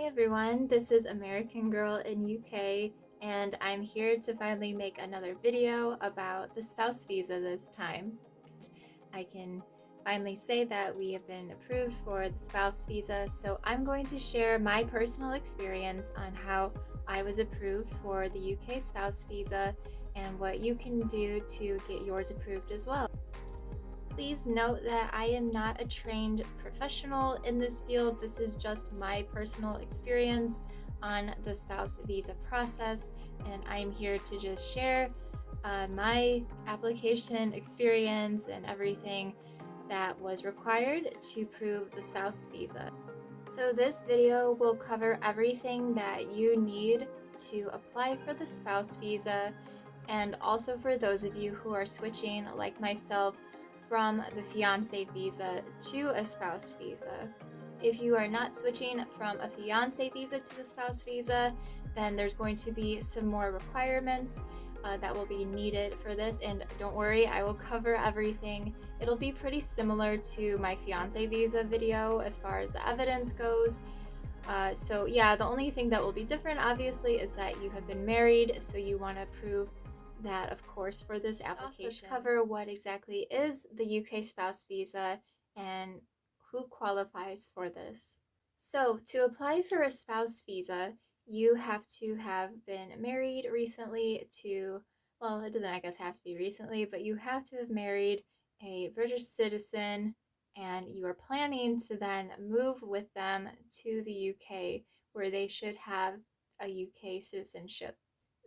Hi everyone, this is American Girl in UK and I'm here to finally make another video about the spouse visa this time. I can finally say that we have been approved for the spouse visa, so I'm going to share my personal experience on how I was approved for the UK spouse visa and what you can do to get yours approved as well. Please note that I am not a trained professional in this field. This is just my personal experience on the spouse visa process, and I'm here to just share my application experience and everything that was required to prove the spouse visa. So this video will cover everything that you need to apply for the spouse visa, and also for those of you who are switching, like myself, from the fiance visa to a spouse visa. If you are not switching from a fiance visa to the spouse visa, then there's going to be some more requirements that will be needed for this, and don't worry, I will cover everything. It'll be pretty similar to my fiance visa video as far as the evidence goes. So yeah, the only thing that will be different obviously is that you have been married, so you want to prove that, of course, for this application. Let's cover what exactly is the UK spouse visa and who qualifies for this. So to apply for a spouse visa, you have to have been married recently to, well, it doesn't, I guess, have to be recently, but you have to have married a British citizen and you are planning to then move with them to the UK, where they should have a UK citizenship.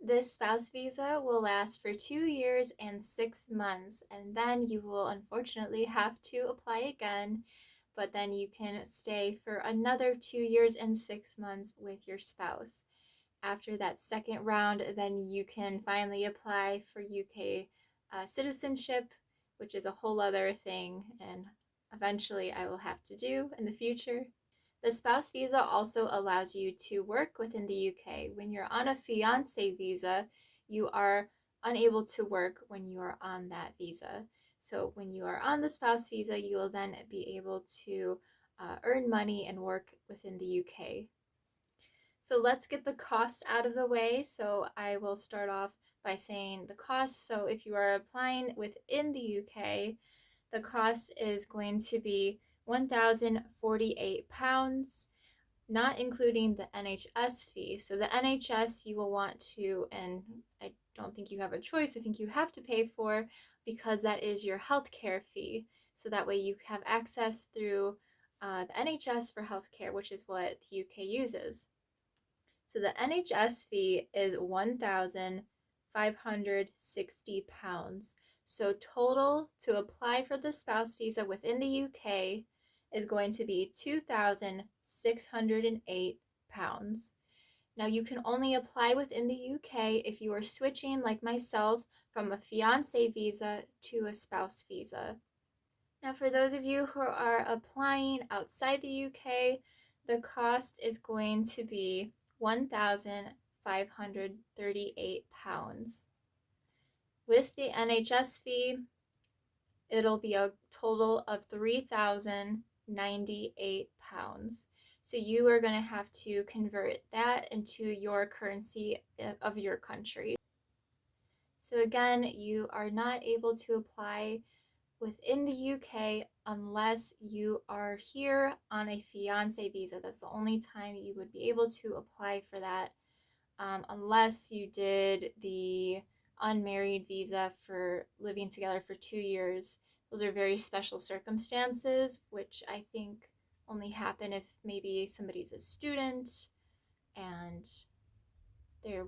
This spouse visa will last for 2 years and 6 months, and then you will unfortunately have to apply again, but then you can stay for another 2 years and 6 months with your spouse. After that second round, then you can finally apply for UK citizenship, which is a whole other thing, and eventually I will have to do in the future. The spouse visa also allows you to work within the UK. When you're on a fiance visa, you are unable to work when you are on that visa. So when you are on the spouse visa, you will then be able to earn money and work within the UK. So let's get the costs out of the way. So I will start off by saying the cost. So if you are applying within the UK, the cost is going to be £1,048, not including the NHS fee. So the NHS you will want to, and I don't think you have a choice, I think you have to pay for, because that is your healthcare fee. So that way you have access through the NHS for healthcare, which is what the UK uses. So the NHS fee is £1,560. So total to apply for the spouse visa within the UK is going to be £2,608. Now you can only apply within the UK if you are switching, like myself, from a fiance visa to a spouse visa. Now for those of you who are applying outside the UK, the cost is going to be £1,538. With the NHS fee, it'll be a total of £3,098. So you are going to have to convert that into your currency of your country. So again, you are not able to apply within the UK unless you are here on a fiance visa. That's the only time you would be able to apply for that, unless you did the unmarried visa for living together for 2 years. Those are very special circumstances, which I think only happen if maybe somebody's a student and they're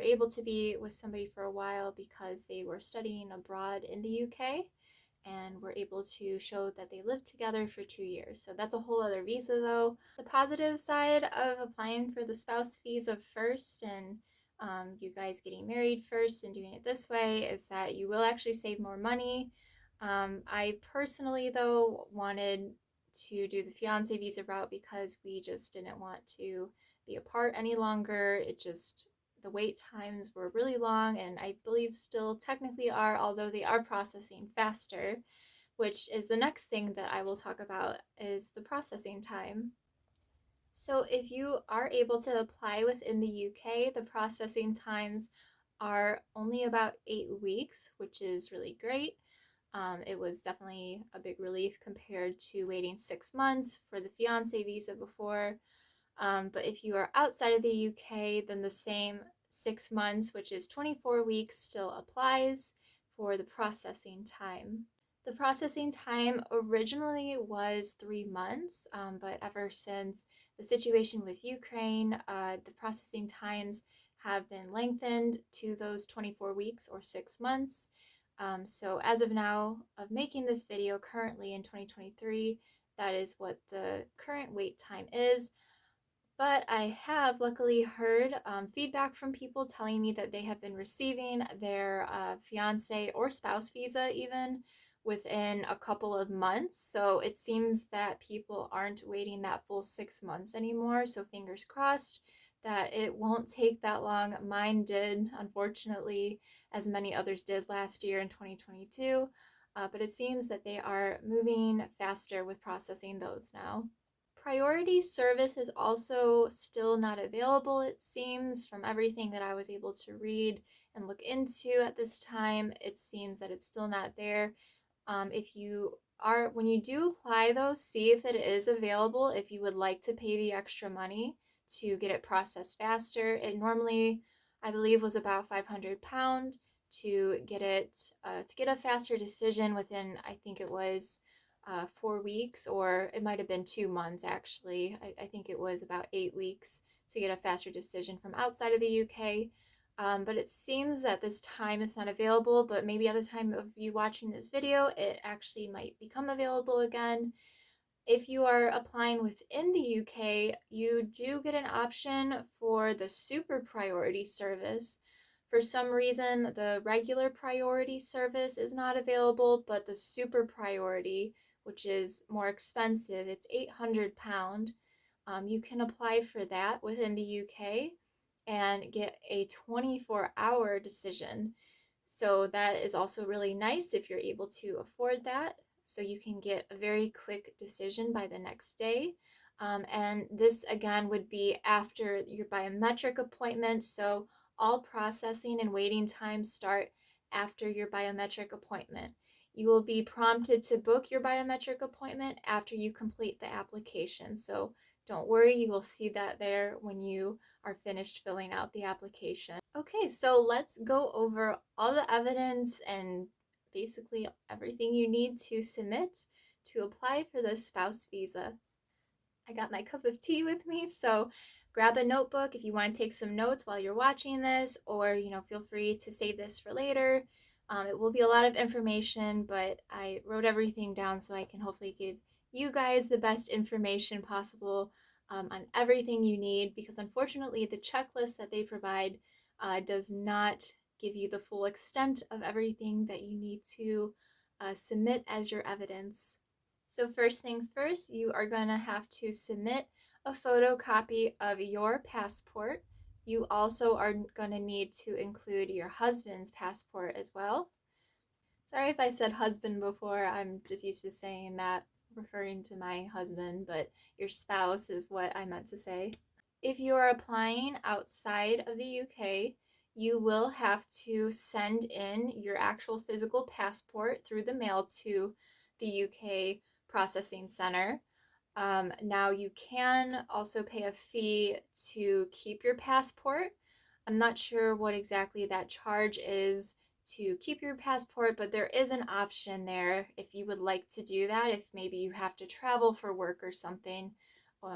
able to be with somebody for a while because they were studying abroad in the UK and were able to show that they lived together for 2 years. So that's a whole other visa though. The positive side of applying for the spouse visa first and you guys getting married first and doing it this way is that you will actually save more money. I personally though wanted to do the fiance visa route because we just didn't want to be apart any longer. The wait times were really long, and I believe still technically are, although they are processing faster, which is the next thing that I will talk about, is the processing time. So if you are able to apply within the UK, the processing times are only about 8 weeks, which is really great. It was definitely a big relief compared to waiting 6 months for the fiance visa before. But if you are outside of the UK, then the same 6 months, which is 24 weeks, still applies for the processing time. The processing time originally was 3 months, but ever since the situation with Ukraine, the processing times have been lengthened to those 24 weeks or 6 months. So as of now, of making this video currently in 2023, that is what the current wait time is. But I have luckily heard feedback from people telling me that they have been receiving their fiance or spouse visa even within a couple of months. So it seems that people aren't waiting that full 6 months anymore. So fingers crossed that it won't take that long. Mine did, unfortunately, as many others did last year in 2022. But it seems that they are moving faster with processing those now. Priority service is also still not available, it seems, from everything that I was able to read and look into at this time. It seems that it's still not there. When you do apply though, see if it is available, if you would like to pay the extra money to get it processed faster. It normally, I believe, was about £500 to get a faster decision within, I think it was 4 weeks, or it might have been 2 months actually. I think it was about 8 weeks to get a faster decision from outside of the UK. But it seems that this time is not available, but maybe at the time of you watching this video, it actually might become available again. If you are applying within the UK, you do get an option for the super priority service. For some reason, the regular priority service is not available, but the super priority, which is more expensive, it's £800. You can apply for that within the UK and get a 24-hour decision. So that is also really nice if you're able to afford that. So you can get a very quick decision by the next day. And this again would be after your biometric appointment. So all processing and waiting times start after your biometric appointment. You will be prompted to book your biometric appointment after you complete the application. So don't worry, you will see that there when you are finished filling out the application. Okay, so let's go over all the evidence and basically everything you need to submit to apply for the spouse visa. I got my cup of tea with me, so grab a notebook if you want to take some notes while you're watching this, or feel free to save this for later. It will be a lot of information, but I wrote everything down so I can hopefully give you guys the best information possible on everything you need, because unfortunately the checklist that they provide does not give you the full extent of everything that you need to submit as your evidence. So first things first, you are going to have to submit a photocopy of your passport. You also are going to need to include your husband's passport as well. Sorry if I said husband before, I'm just used to saying that, referring to my husband, but your spouse is what I meant to say. If you are applying outside of the UK, you will have to send in your actual physical passport through the mail to the UK processing center. Now you can also pay a fee to keep your passport. I'm not sure what exactly that charge is to keep your passport, but there is an option there if you would like to do that, if maybe you have to travel for work or something,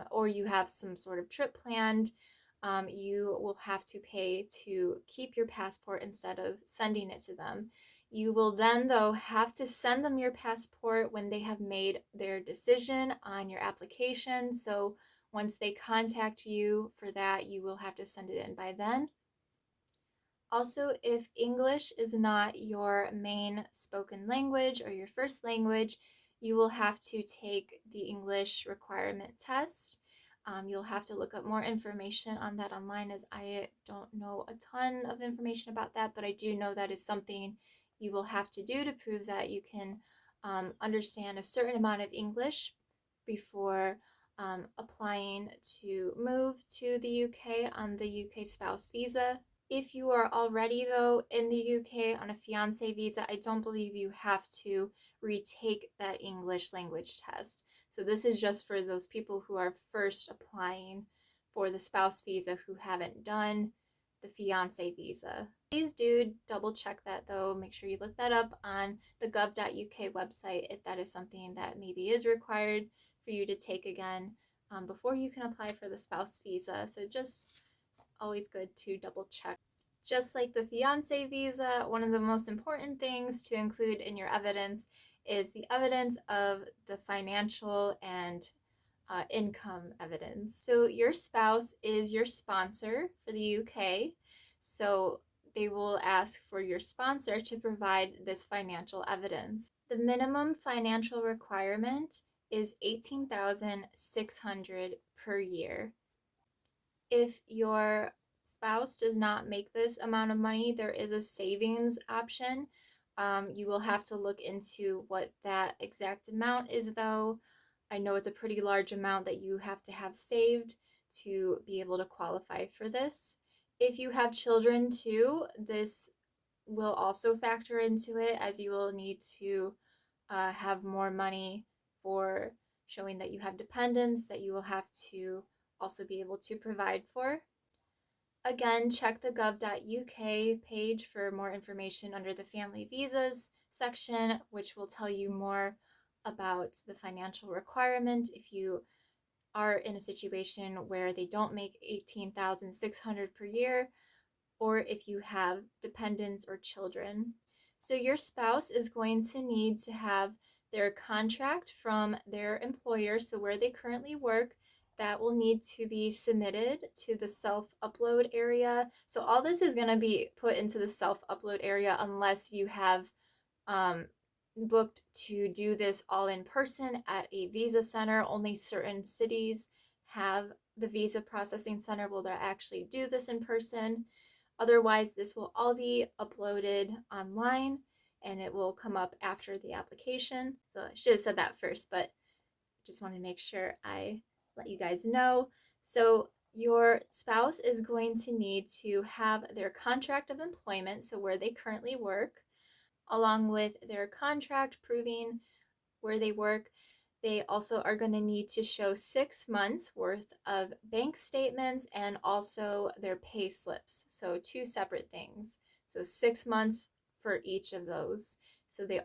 or you have some sort of trip planned. You will have to pay to keep your passport instead of sending it to them. You will then, though, have to send them your passport when they have made their decision on your application. So once they contact you for that, you will have to send it in by then. Also, if English is not your main spoken language or your first language, you will have to take the English requirement test. You'll have to look up more information on that online, as I don't know a ton of information about that, but I do know that is something you will have to do to prove that you can understand a certain amount of English before applying to move to the UK on the UK spouse visa. If you are already, though, in the UK on a fiance visa, I don't believe you have to retake that English language test. So this is just for those people who are first applying for the spouse visa who haven't done the fiance visa. Please do double check that, though. Make sure you look that up on the gov.uk website if that is something that maybe is required for you to take again before you can apply for the spouse visa. So just always good to double check. Just like the fiance visa, one of the most important things to include in your evidence is the evidence of the financial and income evidence. So your spouse is your sponsor for the UK, so they will ask for your sponsor to provide this financial evidence. The minimum financial requirement is $18,600 per year. If your spouse does not make this amount of money, there is a savings option. You will have to look into what that exact amount is, though. I know it's a pretty large amount that you have to have saved to be able to qualify for this. If you have children too, this will also factor into it, as you will need to have more money for showing that you have dependents that you will have to also be able to provide for. Again, check the gov.uk page for more information under the family visas section, which will tell you more about the financial requirement if you are in a situation where they don't make $18,600 per year, or if you have dependents or children. So your spouse is going to need to have their contract from their employer, so where they currently work, that will need to be submitted to the self-upload area. So all this is going to be put into the self-upload area unless you have booked to do this all in person at a visa center. Only certain cities have the visa processing center will actually do this in person. Otherwise, this will all be uploaded online and it will come up after the application. So I should have said that first, but just want to make sure I let you guys know. So your spouse is going to need to have their contract of employment, so where they currently work, along with their contract proving where they work. They also are going to need to show 6 months worth of bank statements and also their pay slips. So two separate things. So 6 months for each of those. So they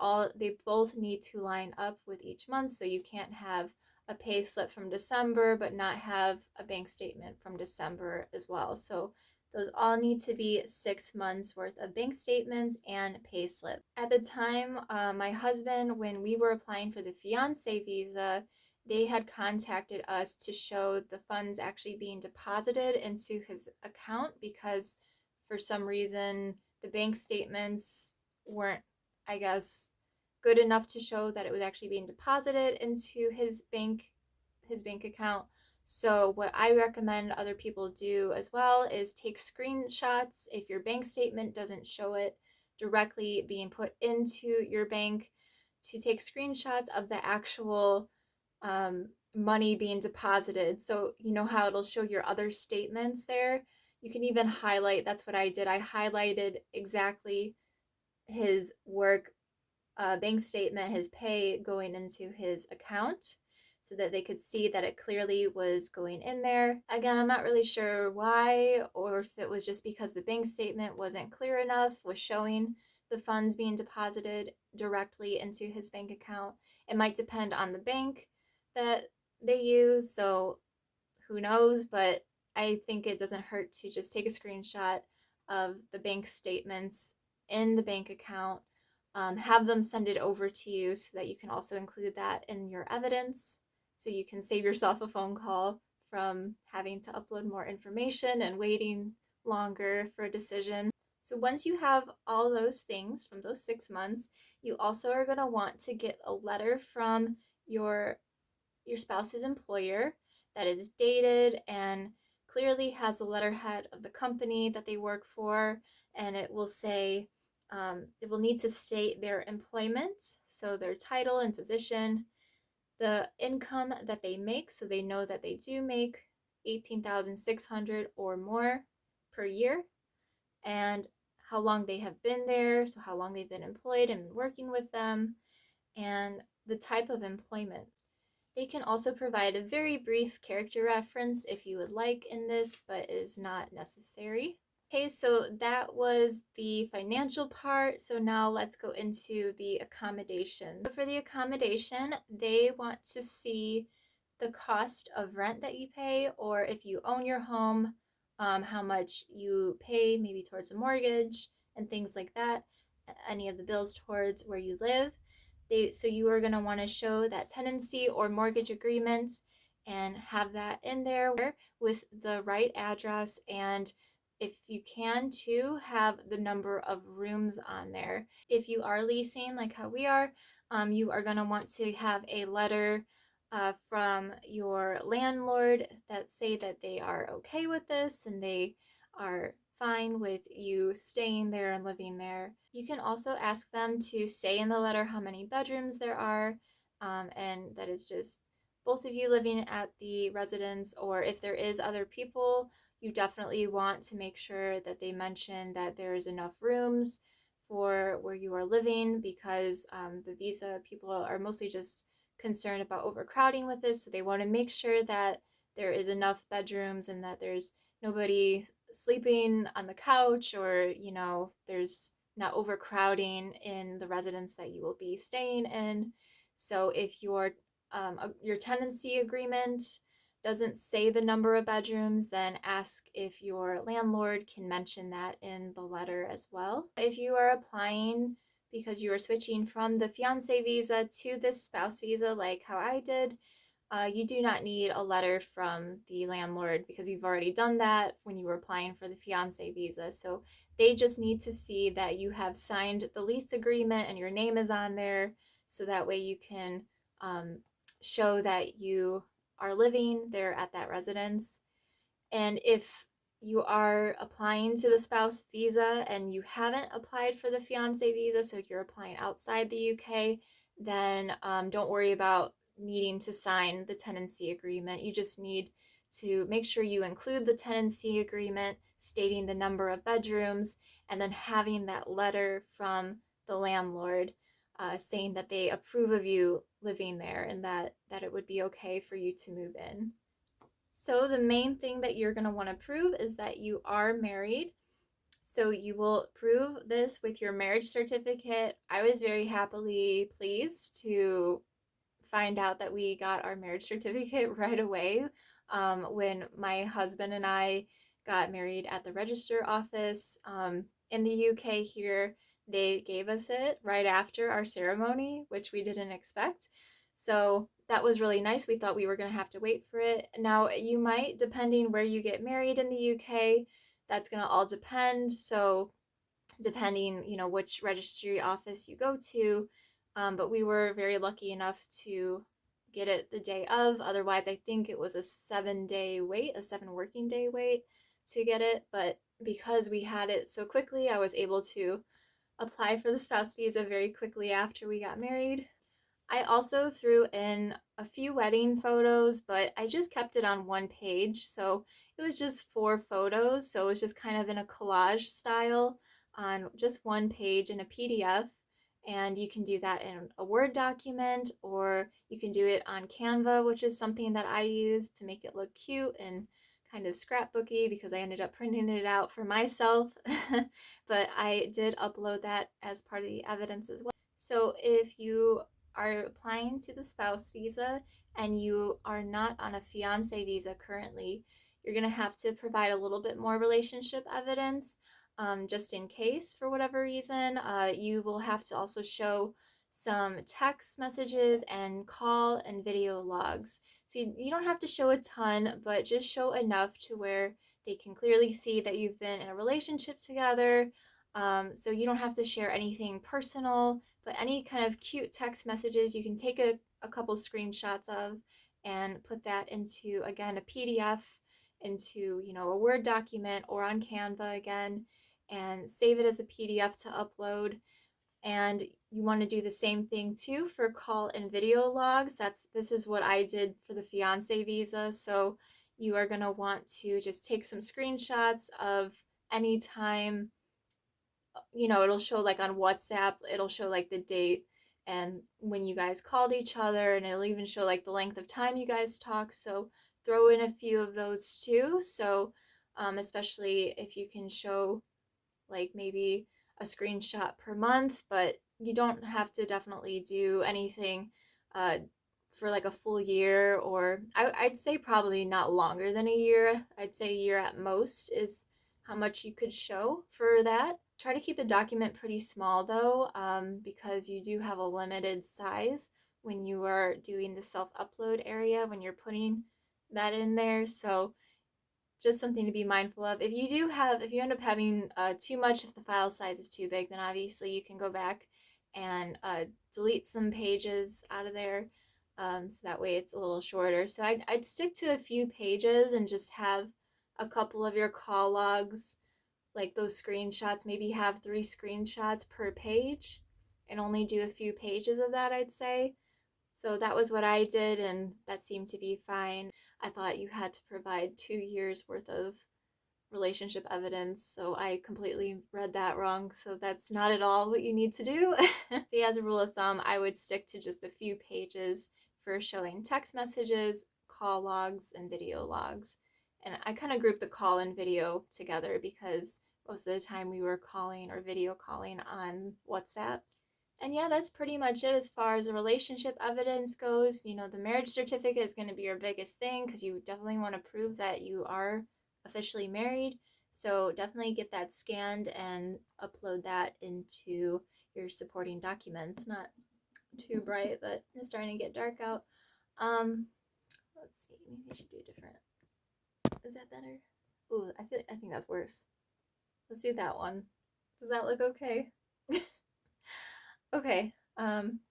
both need to line up with each month. So you can't have a pay slip from December but not have a bank statement from December as well. So those all need to be 6 months worth of bank statements and pay slip. At the time, my husband, when we were applying for the fiance visa, they had contacted us to show the funds actually being deposited into his account because for some reason the bank statements weren't, I guess, good enough to show that it was actually being deposited into his bank account. So what I recommend other people do as well is take screenshots if your bank statement doesn't show it directly being put into your bank, to take screenshots of the actual money being deposited. So you know how it'll show your other statements there? You can even highlight, that's what I did. I highlighted exactly his work bank statement, his pay going into his account, so that they could see that it clearly was going in there. Again, I'm not really sure why, or if it was just because the bank statement wasn't clear enough with showing the funds being deposited directly into his bank account. It might depend on the bank that they use, so who knows, but I think it doesn't hurt to just take a screenshot of the bank statements in the bank account, have them send it over to you so that you can also include that in your evidence, so you can save yourself a phone call from having to upload more information and waiting longer for a decision. So once you have all those things from those 6 months, you also are going to want to get a letter from your spouse's employer that is dated and clearly has the letterhead of the company that they work for, and it will say, it will need to state their employment, so their title and position, the income that they make, so they know that they do make 18,600 or more per year, and how long they have been there, so how long they've been employed and working with them, and the type of employment. They can also provide a very brief character reference if you would like in this, but it is not necessary. Okay, so that was the financial part. So now let's go into the accommodation. So for the accommodation, they want to see the cost of rent that you pay, or if you own your home, how much you pay maybe towards a mortgage and things like that, any of the bills towards where you live. So you are going to want to show that tenancy or mortgage agreement and have that in there with the right address, and if you can too, have the number of rooms on there. If you are leasing like how we are, you are going to want to have a letter from your landlord that say that they are okay with this and they are fine with you staying there and living there. You can also ask them to say in the letter how many bedrooms there are, and that it's just both of you living at the residence, or if there is other people, you definitely want to make sure that they mention that there's enough rooms for where you are living, because the visa people are mostly just concerned about overcrowding with this, so they want to make sure that there is enough bedrooms and that there's nobody sleeping on the couch, or there's not overcrowding in the residence that you will be staying in. So if your tenancy agreement doesn't say the number of bedrooms, then ask if your landlord can mention that in the letter as well. If you are applying because you are switching from the fiance visa to this spouse visa, like how I did, you do not need a letter from the landlord because you've already done that when you were applying for the fiance visa. So they just need to see that you have signed the lease agreement and your name is on there, so that way you can show that you are living there at that residence. And if you are applying to the spouse visa and you haven't applied for the fiance visa, so you're applying outside the UK, then don't worry about needing to sign the tenancy agreement. You just need to make sure you include the tenancy agreement stating the number of bedrooms, and then having that letter from the landlord saying that they approve of you living there and that it would be okay for you to move in. So the main thing that you're going to want to prove is that you are married. So you will prove this with your marriage certificate. I was very happily pleased to find out that we got our marriage certificate right away when my husband and I got married at the register office in the UK here. They gave us it right after our ceremony, which we didn't expect. So that was really nice. We thought we were going to have to wait for it. Now, you might, depending where you get married in the UK, that's going to all depend. So depending, which registry office you go to. But we were very lucky enough to get it the day of. Otherwise, I think it was a 7-day wait, a 7 working day wait to get it. But because we had it so quickly, I was able to apply for the spouse visa very quickly after we got married. I also threw in a few wedding photos, but I just kept it on one page. So it was just 4 photos. So it was just kind of in a collage style on just one page in a PDF. And you can do that in a Word document, or you can do it on Canva, which is something that I use to make it look cute and kind of scrapbooky, because I ended up printing it out for myself. But I did upload that as part of the evidence as well. So if you are applying to the spouse visa and you are not on a fiance visa currently, you're going to have to provide a little bit more relationship evidence, just in case for whatever reason. You will have to also show some text messages and call and video logs. So you don't have to show a ton, but just show enough to where they can clearly see that you've been in a relationship together. So you don't have to share anything personal, but any kind of cute text messages you can take a couple screenshots of and put that into, again, a PDF, into a Word document or on Canva again, and save it as a PDF to upload. And you want to do the same thing too for call and video logs. This is what I did for the fiance visa. So you are going to want to just take some screenshots of any time, it'll show like on WhatsApp, it'll show like the date and when you guys called each other, and it'll even show like the length of time you guys talked. So throw in a few of those too. So especially if you can show like maybe a screenshot per month, but you don't have to definitely do anything uh, for like a full year, or I'd say probably not longer than a year. I'd say a year at most is how much you could show for that. Try to keep the document pretty small though, because you do have a limited size when you are doing the self-upload area, when you're putting that in there. So just something to be mindful of. If you end up having too much, if the file size is too big, then obviously you can go back and delete some pages out of there, so that way it's a little shorter. So I'd stick to a few pages and just have a couple of your call logs, like those screenshots. Maybe have 3 screenshots per page and only do a few pages of that, I'd say. So that was what I did, and that seemed to be fine. I thought you had to provide 2 years worth of relationship evidence, so I completely read that wrong. So that's not at all what you need to do. So yeah, as a rule of thumb, I would stick to just a few pages for showing text messages, call logs, and video logs. And I kind of grouped the call and video together because most of the time we were calling or video calling on WhatsApp. And yeah, that's pretty much it as far as the relationship evidence goes. The marriage certificate is going to be your biggest thing because you definitely want to prove that you are officially married. So definitely get that scanned and upload that into your supporting documents. Not too bright, but it's starting to get dark out. Let's see, maybe I should do different. Is that better? Ooh, I think that's worse. Let's do that one. Does that look okay? Okay,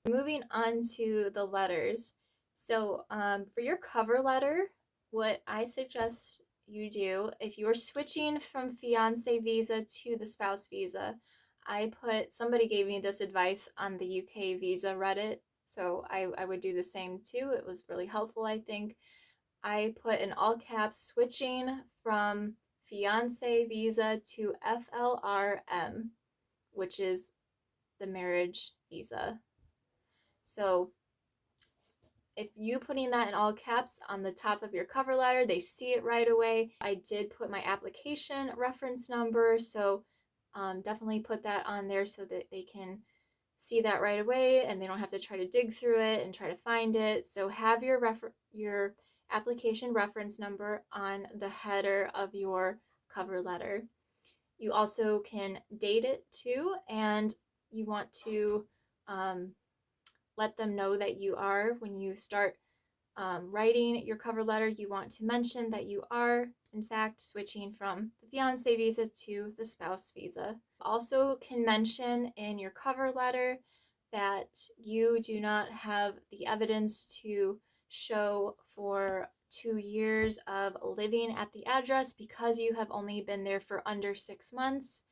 moving on to the letters. So, for your cover letter, what I suggest you do, if you're switching from fiance visa to the spouse visa, somebody gave me this advice on the UK visa Reddit, so I would do the same too. It was really helpful, I think. I put in all caps, switching from fiance visa to FLRM, which is the marriage visa. So if you putting that in all caps on the top of your cover letter, they see it right away. I did put my application reference number, so definitely put that on there so that they can see that right away and they don't have to try to dig through it and try to find it. So have your application reference number on the header of your cover letter. You also can date it too, and you want to let them know that you are, when you start writing your cover letter, you want to mention that you are, in fact, switching from the fiance visa to the spouse visa. Also, can mention in your cover letter that you do not have the evidence to show for 2 years of living at the address because you have only been there for under 6 months.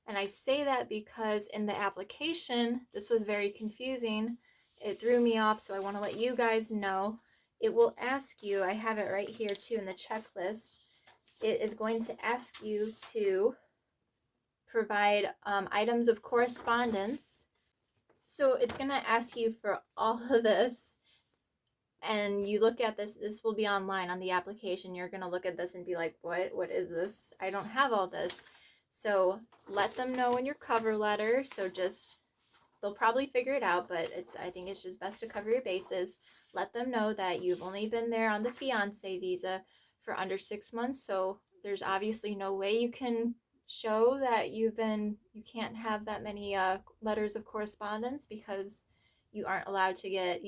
And I say that because in the application, this was very confusing. It threw me off, so I want to let you guys know. It will ask you, I have it right here too in the checklist, it is going to ask you to provide items of correspondence. So it's going to ask you for all of this, and you look at this will be online on the application. You're going to look at this and be like, what is this? I don't have all this. So let them know in your cover letter. So just, they'll probably figure it out, but I think it's just best to cover your bases. Let them know that you've only been there on the fiance visa for under 6 months, so there's obviously no way you can show that you can't have that many letters of correspondence because you aren't allowed to get,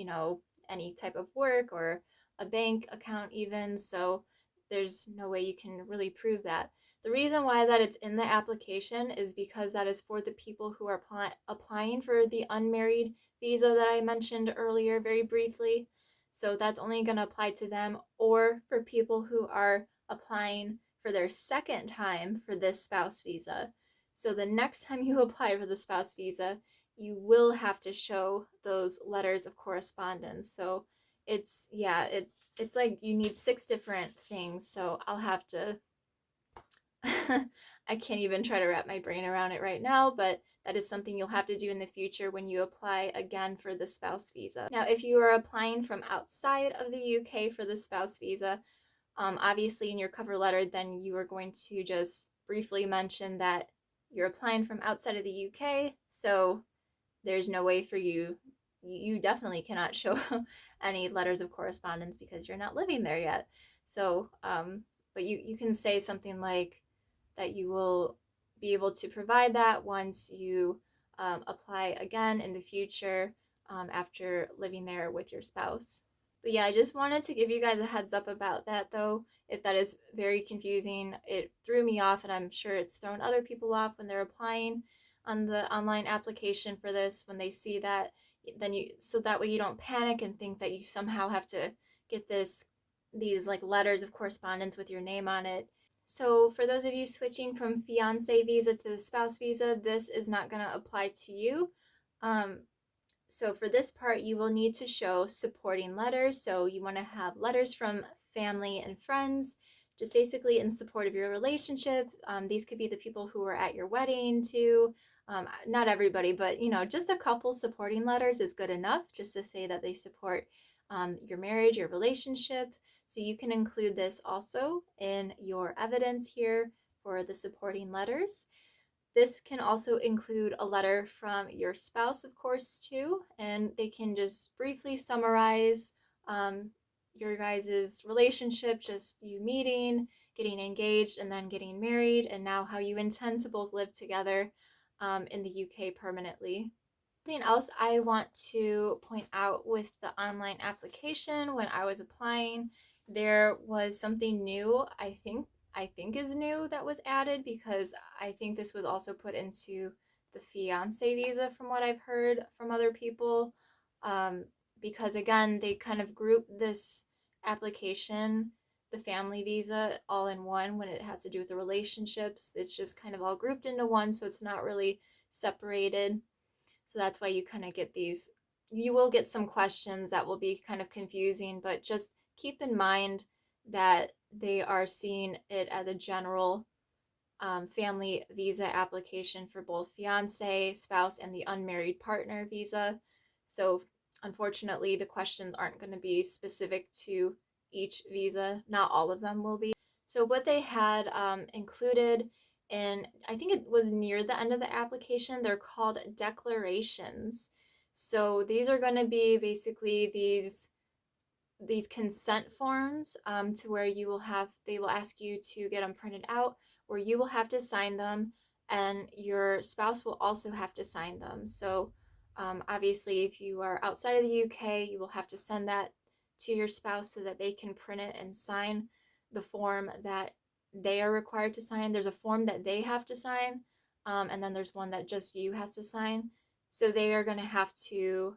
any type of work or a bank account even, so there's no way you can really prove that. The reason why that it's in the application is because that is for the people who are applying for the unmarried visa that I mentioned earlier very briefly. So that's only going to apply to them, or for people who are applying for their second time for this spouse visa. So the next time you apply for the spouse visa, you will have to show those letters of correspondence. So it's, yeah, it's like you need 6 different things. So I'll have to I can't even try to wrap my brain around it right now, but that is something you'll have to do in the future when you apply again for the spouse visa. Now, if you are applying from outside of the UK for the spouse visa, obviously in your cover letter, then you are going to just briefly mention that you're applying from outside of the UK, so there's no way for you definitely cannot show any letters of correspondence because you're not living there yet. So, but you can say something like that you will be able to provide that once you apply again in the future after living there with your spouse. But yeah, I just wanted to give you guys a heads up about that though. If that is very confusing, it threw me off, and I'm sure it's thrown other people off when they're applying on the online application for this. When they see that, then so that way you don't panic and think that you somehow have to get these like letters of correspondence with your name on it. So for those of you switching from fiance visa to the spouse visa, this is not going to apply to you. So for this part, you will need to show supporting letters. So you want to have letters from family and friends, just basically in support of your relationship. These could be the people who were at your wedding too. Not everybody, but just a couple supporting letters is good enough just to say that they support your marriage, your relationship. So you can include this also in your evidence here for the supporting letters. This can also include a letter from your spouse, of course, too, and they can just briefly summarize your guys' relationship, just you meeting, getting engaged, and then getting married, and now how you intend to both live together in the UK permanently. Something else I want to point out with the online application, when I was applying, there was something new, I think is new, that was added, because I think this was also put into the fiance visa from what I've heard from other people. Because again, they kind of group this application, the family visa, all in one when it has to do with the relationships. It's just kind of all grouped into one, so it's not really separated. So that's why you kind of get these, you will get some questions that will be kind of confusing, but just keep in mind that they are seeing it as a general family visa application for both fiance, spouse, and the unmarried partner visa. So unfortunately, the questions aren't going to be specific to each visa. Not all of them will be. So what they had included, and I think it was near the end of the application, they're called declarations. So these are going to be basically these consent forms to where they will ask you to get them printed out, where you will have to sign them, and your spouse will also have to sign them. So obviously, if you are outside of the UK, you will have to send that to your spouse so that they can print it and sign the form that they are required to sign. There's a form that they have to sign, and then there's one that just you has to sign. So they are going to have to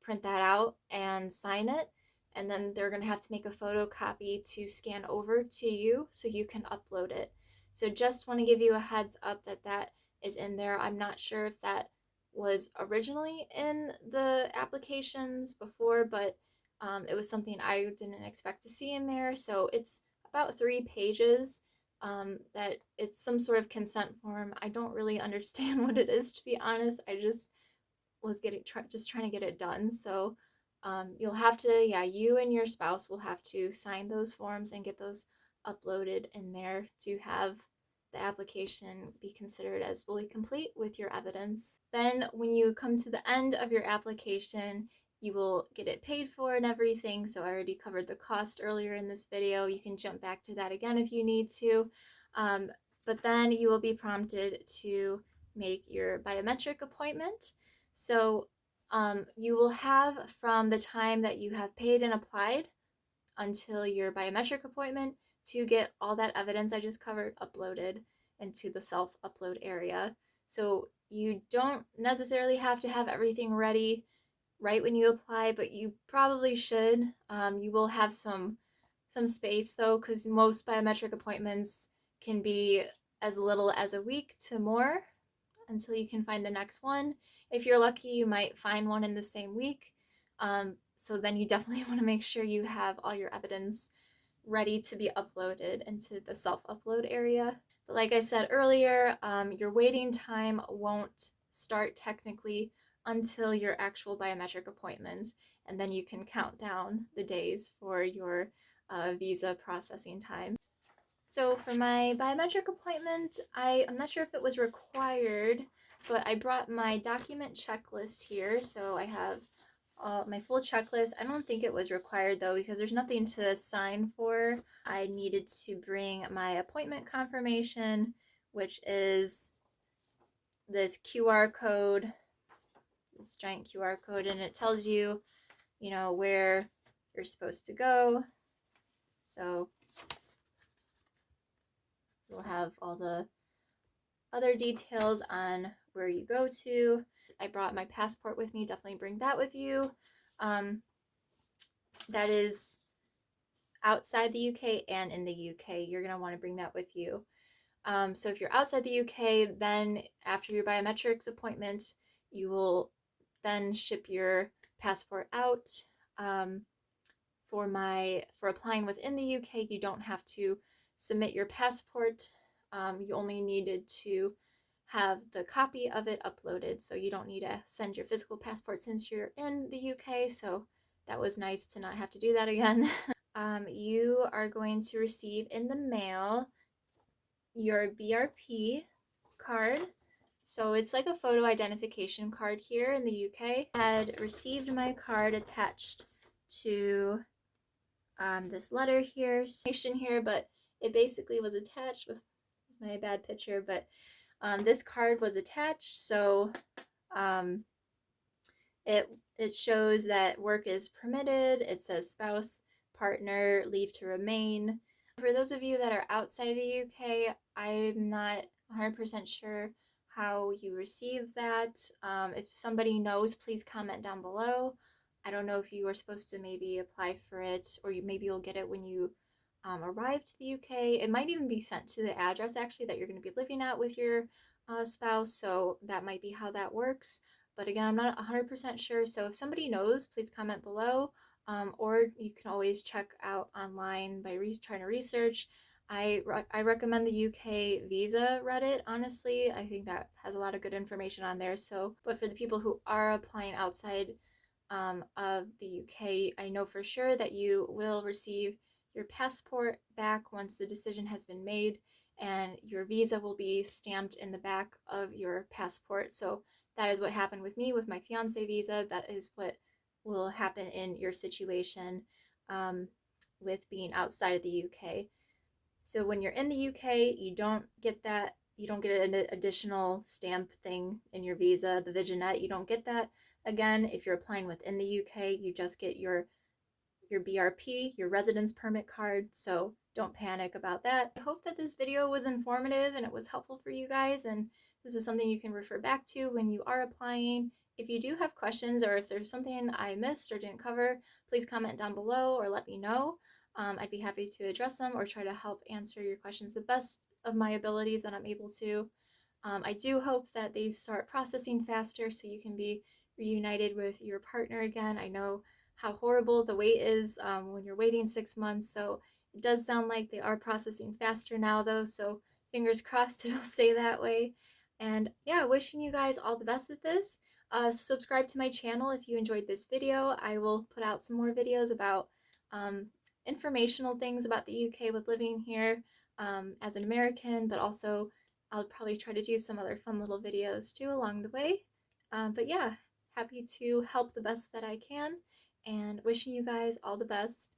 print that out and sign it, and then they're going to have to make a photocopy to scan over to you so you can upload it. So just want to give you a heads up that that is in there. I'm not sure if that was originally in the applications before, but it was something I didn't expect to see in there. So it's about 3 pages. That it's some sort of consent form. I don't really understand what it is, to be honest. I just was just trying to get it done. So you'll have to, yeah, you and your spouse will have to sign those forms and get those uploaded in there to have the application be considered as fully complete with your evidence. Then when you come to the end of your application, you will get it paid for and everything. So I already covered the cost earlier in this video. You can jump back to that again if you need to. But then you will be prompted to make your biometric appointment. So you will have, from the time that you have paid and applied until your biometric appointment, to get all that evidence I just covered uploaded into the self-upload area. So you don't necessarily have to have everything ready right when you apply, but you probably should. You will have some space though, because most biometric appointments can be as little as a week to more until you can find the next one. If you're lucky, you might find one in the same week. So then you definitely want to make sure you have all your evidence ready to be uploaded into the self-upload area. But like I said earlier, your waiting time won't start technically until your actual biometric appointment, and then you can count down the days for your visa processing time. So for my biometric appointment, I'm not sure if it was required, but I brought my document checklist here. So I have my full checklist. I don't think it was required though, because there's nothing to sign for. I needed to bring my appointment confirmation, which is this QR code, this giant QR code, and it tells you, where you're supposed to go. So you'll have all the other details on where you go to. I brought my passport with me. Definitely bring that with you. That is outside the UK and in the UK. You're going to want to bring that with you. So if you're outside the UK, then after your biometrics appointment, you will then ship your passport out. For applying within the UK, you don't have to submit your passport. You only needed to have the copy of it uploaded, so you don't need to send your physical passport since you're in the UK. So that was nice to not have to do that again. You are going to receive in the mail your BRP card. So it's like a photo identification card here in the UK. I had received my card attached to this letter here, but it basically was attached with my bad picture, but this card was attached, so it shows that work is permitted. It says spouse, partner, leave to remain. For those of you that are outside the UK, I'm not 100% sure how you receive that. If somebody knows, please comment down below. I don't know if you are supposed to maybe apply for it, or maybe you'll get it when you arrive to the UK. It might even be sent to the address actually that you're going to be living at with your spouse, so that might be how that works. But again, I'm not 100% sure, so if somebody knows, please comment below, or you can always check out online by trying to research. I recommend the UK Visa Reddit, honestly. I think that has a lot of good information on there. So, but for the people who are applying outside of the UK, I know for sure that you will receive your passport back once the decision has been made, and your visa will be stamped in the back of your passport. So that is what happened with me with my fiance visa. That is what will happen in your situation with being outside of the UK. So when you're in the UK, you don't get that. You don't get an additional stamp thing in your visa, the Vignette. You don't get that again. If you're applying within the UK, you just get your BRP, your residence permit card, so don't panic about that. I hope that this video was informative and it was helpful for you guys, and this is something you can refer back to when you are applying. If you do have questions, or if there's something I missed or didn't cover, please comment down below or let me know. I'd be happy to address them or try to help answer your questions the best of my abilities that I'm able to. I do hope that they start processing faster so you can be reunited with your partner again. I know how horrible the wait is when you're waiting 6 months, so it does sound like they are processing faster now though, so fingers crossed it'll stay that way. And yeah, wishing you guys all the best with this. Subscribe to my channel if you enjoyed this video. I will put out some more videos about informational things about the UK with living here as an American, but also I'll probably try to do some other fun little videos too along the way. But yeah, happy to help the best that I can, and wishing you guys all the best.